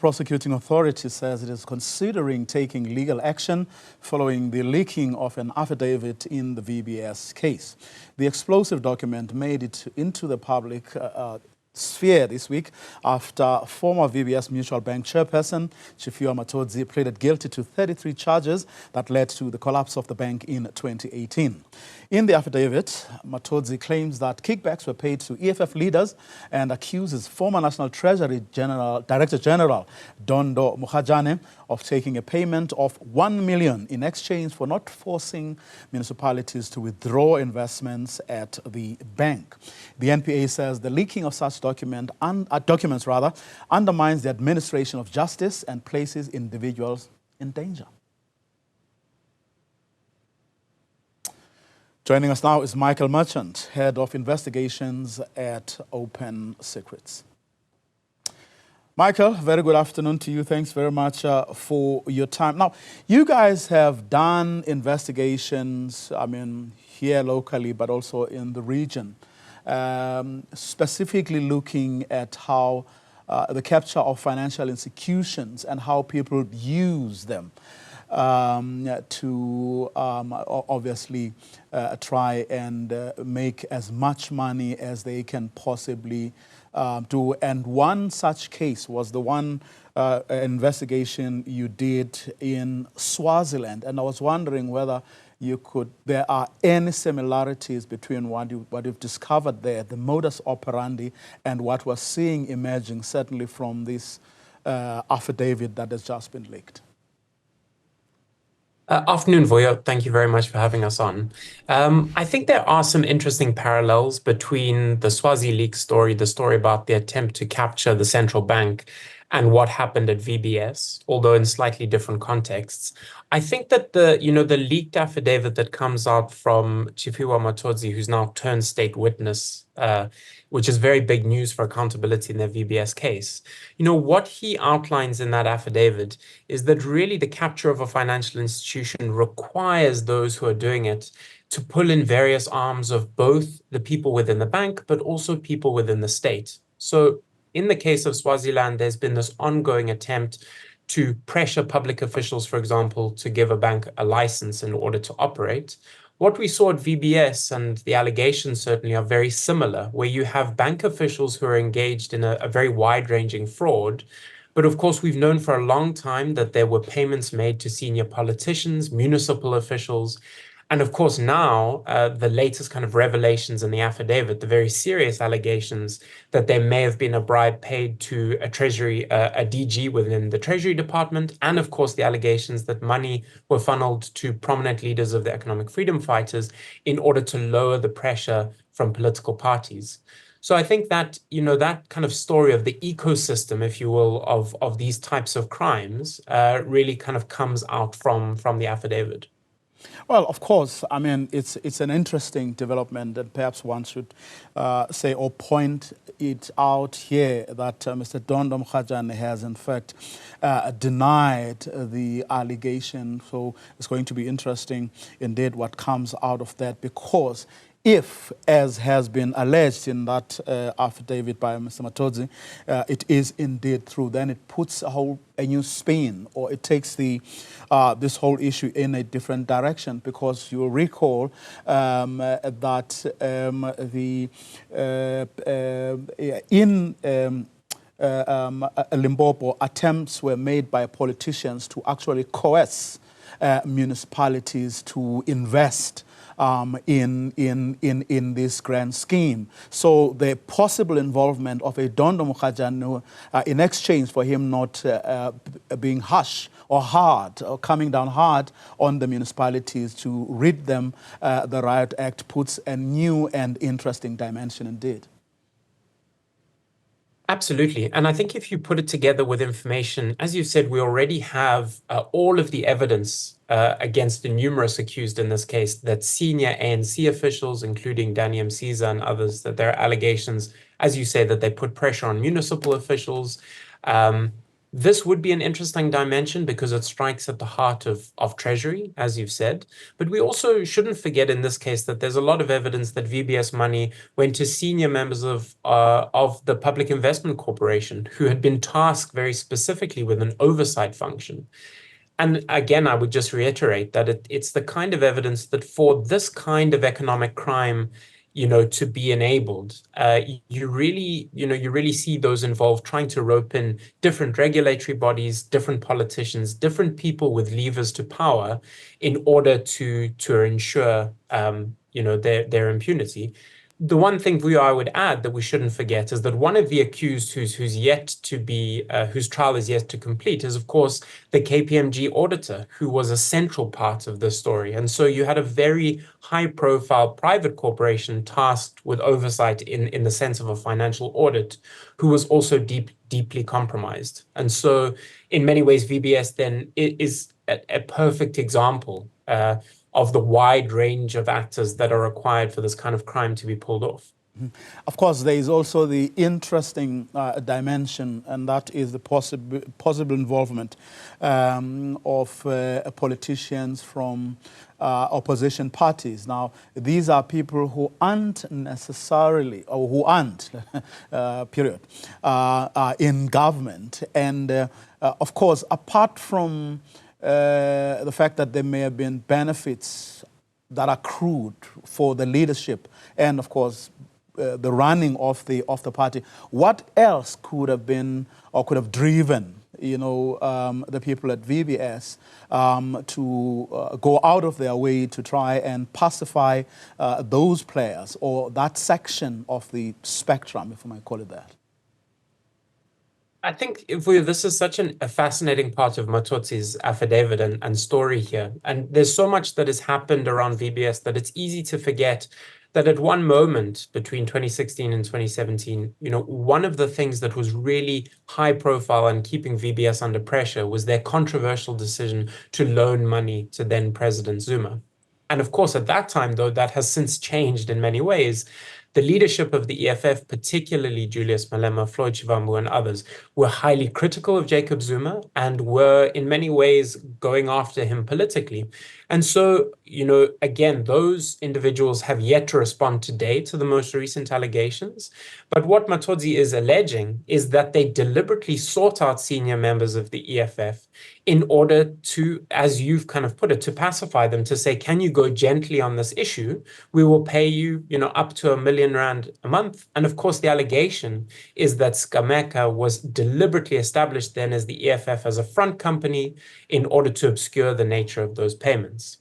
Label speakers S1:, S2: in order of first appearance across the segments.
S1: Prosecuting authority says it is considering taking legal action following the leaking of an affidavit in the VBS case. The explosive document made it into the public sphere this week after former VBS Mutual Bank chairperson Micheal Marchant pleaded guilty to 33 charges that led to the collapse of the bank in 2018. In the affidavit, Marchant claims that kickbacks were paid to EFF leaders and accuses former National Treasury Director General Dondo Mokgajane of taking a payment of $1 million in exchange for not forcing municipalities to withdraw investments at the bank. The NPA says the leaking of such documents undermines the administration of justice and places individuals in danger. Joining us now is Micheal Marchant, Head of Investigations at Open Secrets. Micheal, very good afternoon to you. Thanks very much for your time. Now, you guys have done investigations, here locally, but also in the region, specifically looking at how the capture of financial institutions and how people use them to obviously try and make as much money as they can possibly do. And one such case was the one investigation you did in Swaziland. And I was wondering whether there are any similarities between what you've discovered there, the modus operandi, and what we're seeing emerging, certainly from this affidavit that has just been leaked.
S2: Afternoon, Voya. Thank you very much for having us on. I think there are some interesting parallels between the Swazi leak story, the story about the attempt to capture the central bank, and what happened at VBS, although in slightly different contexts. I think that the leaked affidavit that comes out from Micheal Marchant, who's now turned state witness, which is very big news for accountability in their VBS case. What he outlines in that affidavit is that really the capture of a financial institution requires those who are doing it to pull in various arms of both the people within the bank, but also people within the state. So in the case of Swaziland, there's been this ongoing attempt to pressure public officials, for example, to give a bank a license in order to operate. What we saw at VBS, and the allegations certainly are very similar, where you have bank officials who are engaged in a very wide-ranging fraud. But of course, we've known for a long time that there were payments made to senior politicians, municipal officials. And of course, now the latest kind of revelations in the affidavit, the very serious allegations that there may have been a bribe paid to a DG within the Treasury Department, and of course the allegations that money were funneled to prominent leaders of the economic freedom fighters in order to lower the pressure from political parties. So I think that, that kind of story of the ecosystem, if you will, of these types of crimes really kind of comes out from the affidavit.
S1: Well, of course, it's an interesting development, and perhaps one should say or point it out here that Mr. Dondo Mokgajane has in fact denied the allegation. So it's going to be interesting indeed what comes out of that, because if, as has been alleged in that affidavit by Mr. Marchant, it is indeed true, then it puts a new spin, or it takes this whole issue in a different direction, because you'll recall that in Limpopo, attempts were made by politicians to actually coerce municipalities to invest in this grand scheme. So the possible involvement of a Dondo Mokgajane in exchange for him not being harsh or hard, or coming down hard on the municipalities to rid them the Riot Act, puts a new and interesting dimension indeed.
S2: Absolutely. And I think if you put it together with information, as you said, we already have all of the evidence against the numerous accused in this case, that senior ANC officials, including Danny Msiza and others, that there are allegations, as you say, that they put pressure on municipal officials. This would be an interesting dimension because it strikes at the heart of Treasury, as you've said. But we also shouldn't forget in this case that there's a lot of evidence that VBS money went to senior members of the Public Investment Corporation who had been tasked very specifically with an oversight function. And again, I would just reiterate that it's the kind of evidence that for this kind of economic crime, to be enabled, you really see those involved trying to rope in different regulatory bodies, different politicians, different people with levers to power in order to ensure, their impunity. The one thing, Vuyo, I would add that we shouldn't forget is that one of the accused who's yet to be, whose trial is yet to complete is, of course, the KPMG auditor, who was a central part of this story. And so you had a very high-profile private corporation tasked with oversight in the sense of a financial audit, who was also deeply compromised. And so in many ways, VBS then is a perfect example of the wide range of actors that are required for this kind of crime to be pulled off.
S1: Of course, there is also the interesting dimension, and that is the possible involvement of politicians from opposition parties. Now, these are people who aren't necessarily, or who aren't, period, in government. And of course, apart from the fact that there may have been benefits that accrued for the leadership and, of course, the running of the party, what else could have been or could have driven the people at VBS to go out of their way to try and pacify those players or that section of the spectrum, if I might call it that?
S2: I think this is such a fascinating part of Matsodzi's affidavit and story here. And there's so much that has happened around VBS that it's easy to forget that at one moment between 2016 and 2017, one of the things that was really high profile and keeping VBS under pressure was their controversial decision to loan money to then President Zuma. And of course, at that time, though, that has since changed in many ways. The leadership of the EFF, particularly Julius Malema, Floyd Shivambu, and others, were highly critical of Jacob Zuma and were in many ways going after him politically. And so, again, those individuals have yet to respond today to the most recent allegations. But what Matsodzi is alleging is that they deliberately sought out senior members of the EFF in order to, as you've kind of put it, to pacify them, to say, can you go gently on this issue? We will pay you, up to R1 million a month. And of course, the allegation is that Skameka was deliberately established then as the EFF as a front company in order to obscure the nature of those payments.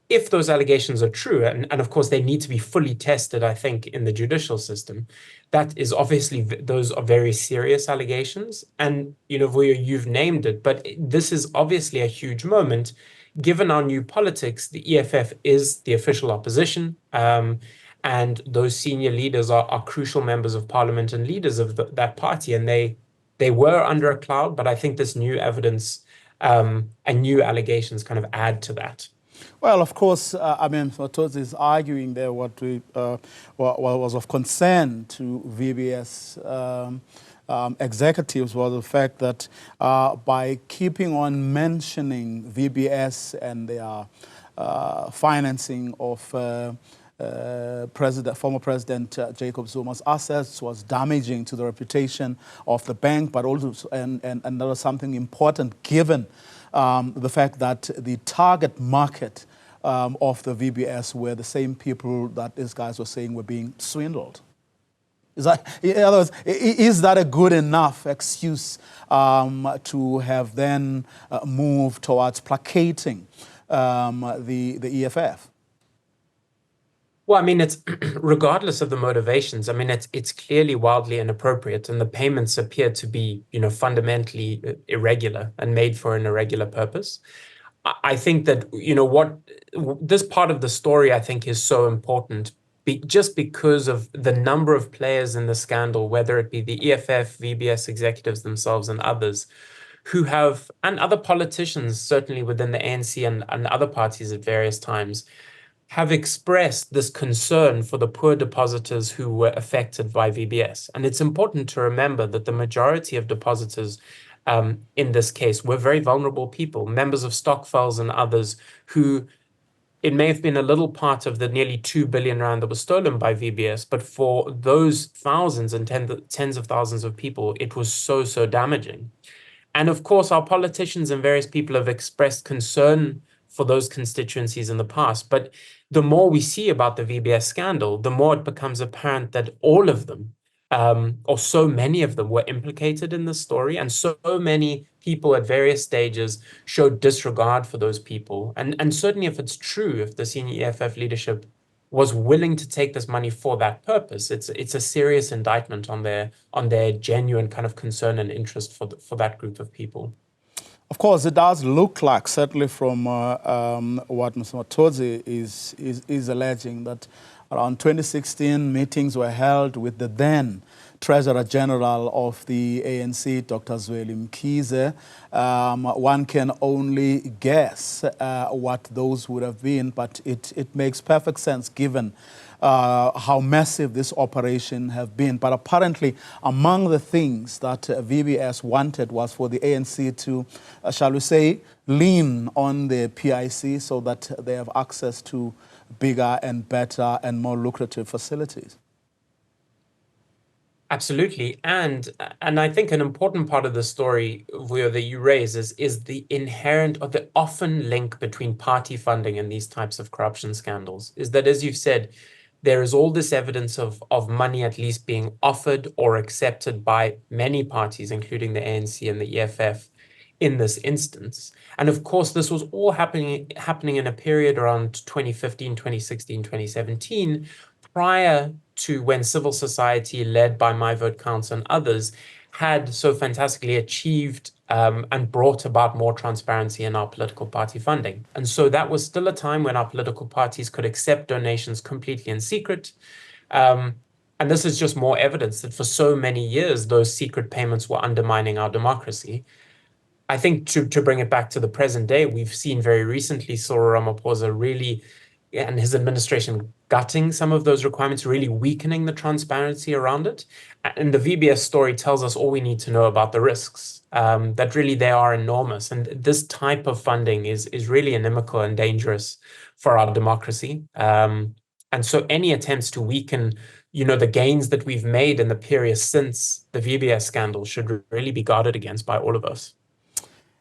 S2: If those allegations are true, and of course they need to be fully tested, I think, in the judicial system, that is obviously, those are very serious allegations. And, Vuyo, you've named it, but this is obviously a huge moment. Given our new politics, the EFF is the official opposition, and those senior leaders are crucial members of parliament and leaders of that party, and they were under a cloud, but I think this new evidence and new allegations kind of add to that.
S1: Well, of course, Matodzi is arguing there what was of concern to VBS executives was the fact that by keeping on mentioning VBS and their financing of former President Jacob Zuma's assets was damaging to the reputation of the bank, but also, and that was something important given the fact that the target market of the VBS were the same people that these guys were saying were being swindled. In other words, is that a good enough excuse to have then moved towards placating the EFF?
S2: Well, it's regardless of the motivations. It's clearly wildly inappropriate, and the payments appear to be, fundamentally irregular and made for an irregular purpose. I think that, what this part of the story, I think, is so important just because of the number of players in the scandal, whether it be the EFF, VBS executives themselves and others who have, and other politicians, certainly within the ANC and other parties at various times, have expressed this concern for the poor depositors who were affected by VBS. And it's important to remember that the majority of depositors in this case were very vulnerable people, members of stokvels and others who it may have been a little part of the nearly 2 billion rand that was stolen by VBS, but for those thousands and tens of thousands of people, it was so, so damaging. And of course, our politicians and various people have expressed concern for those constituencies in the past. But the more we see about the VBS scandal, the more it becomes apparent that all of them, or so many of them, were implicated in this story. And so many people at various stages showed disregard for those people. And certainly, if it's true, if the senior EFF leadership was willing to take this money for that purpose, it's a serious indictment on their genuine kind of concern and interest for that group of people.
S1: Of course, it does look like, certainly from what Mr. Matodzi is alleging, that around 2016 meetings were held with the then Treasurer General of the ANC, Dr. Zweli Mkhize. One can only guess what those would have been, but it makes perfect sense given how massive this operation have been. But apparently, among the things that VBS wanted was for the ANC to, shall we say, lean on the PIC so that they have access to bigger and better and more lucrative facilities.
S2: Absolutely. And I think an important part of the story, Vuyo, that you raise is the inherent or the often link between party funding and these types of corruption scandals. Is that, as you've said, there is all this evidence of money at least being offered or accepted by many parties, including the ANC and the EFF in this instance. And of course, this was all happening in a period around 2015, 2016, 2017, prior to when civil society, led by My Vote Counts and others, had so fantastically achieved and brought about more transparency in our political party funding. And so that was still a time when our political parties could accept donations completely in secret. And this is just more evidence that for so many years, those secret payments were undermining our democracy. I think to bring it back to the present day, we've seen very recently Cyril Ramaphosa really, and his administration, gutting some of those requirements, really weakening the transparency around it. And the VBS story tells us all we need to know about the risks, that really they are enormous. And this type of funding is really inimical and dangerous for our democracy. And so any attempts to weaken, the gains that we've made in the period since the VBS scandal should really be guarded against by all of us.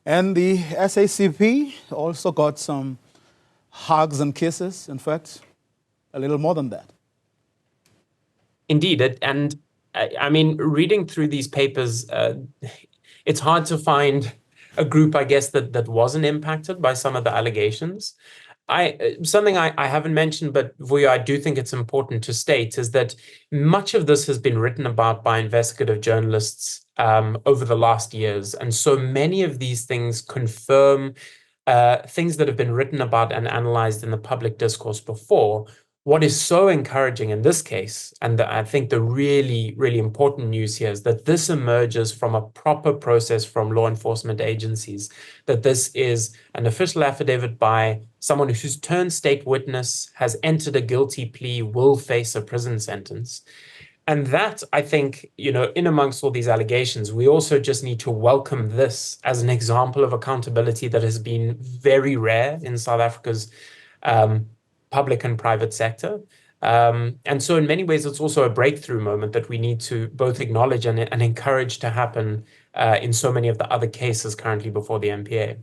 S1: And the SACP also got some hugs and kisses, in fact, a little more than that.
S2: Indeed. And I mean, reading through these papers, it's hard to find a group, I guess, that wasn't impacted by some of the allegations. Something I haven't mentioned, but Vuyo, I do think it's important to state, is that much of this has been written about by investigative journalists over the last years. And so many of these things confirm things that have been written about and analyzed in the public discourse before. What is so encouraging in this case, and I think the really, really important news here, is that this emerges from a proper process from law enforcement agencies, that this is an official affidavit by someone who's turned state witness, has entered a guilty plea, will face a prison sentence. And that, I think, in amongst all these allegations, we also just need to welcome this as an example of accountability that has been very rare in South Africa's public and private sector. And so in many ways, it's also a breakthrough moment that we need to both acknowledge and encourage to happen in so many of the other cases currently before the NPA.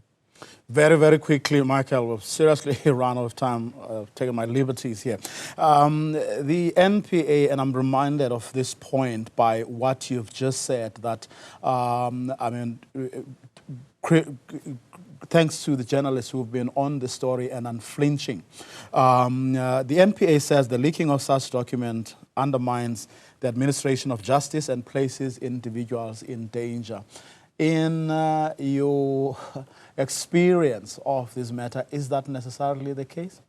S1: Very, very quickly, Michael, we've seriously run out of time, taking my liberties here. The NPA, and I'm reminded of this point by what you've just said, that, thanks to the journalists who've been on the story and unflinching. The NPA says the leaking of such document undermines the administration of justice and places individuals in danger. In your experience of this matter, is that necessarily the case?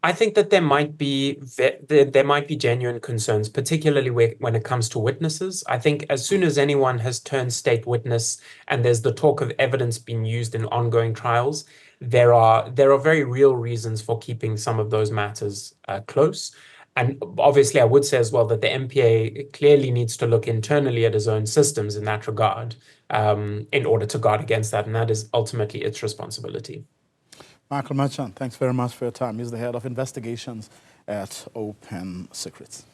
S2: I think that there might be genuine concerns, particularly when it comes to witnesses. I think as soon as anyone has turned state witness and there's the talk of evidence being used in ongoing trials, there are very real reasons for keeping some of those matters close. And obviously, I would say as well that the NPA clearly needs to look internally at its own systems in that regard, in order to guard against that, and that is ultimately its responsibility.
S1: Micheal Marchant, thanks very much for your time. He's the head of investigations at Open Secrets.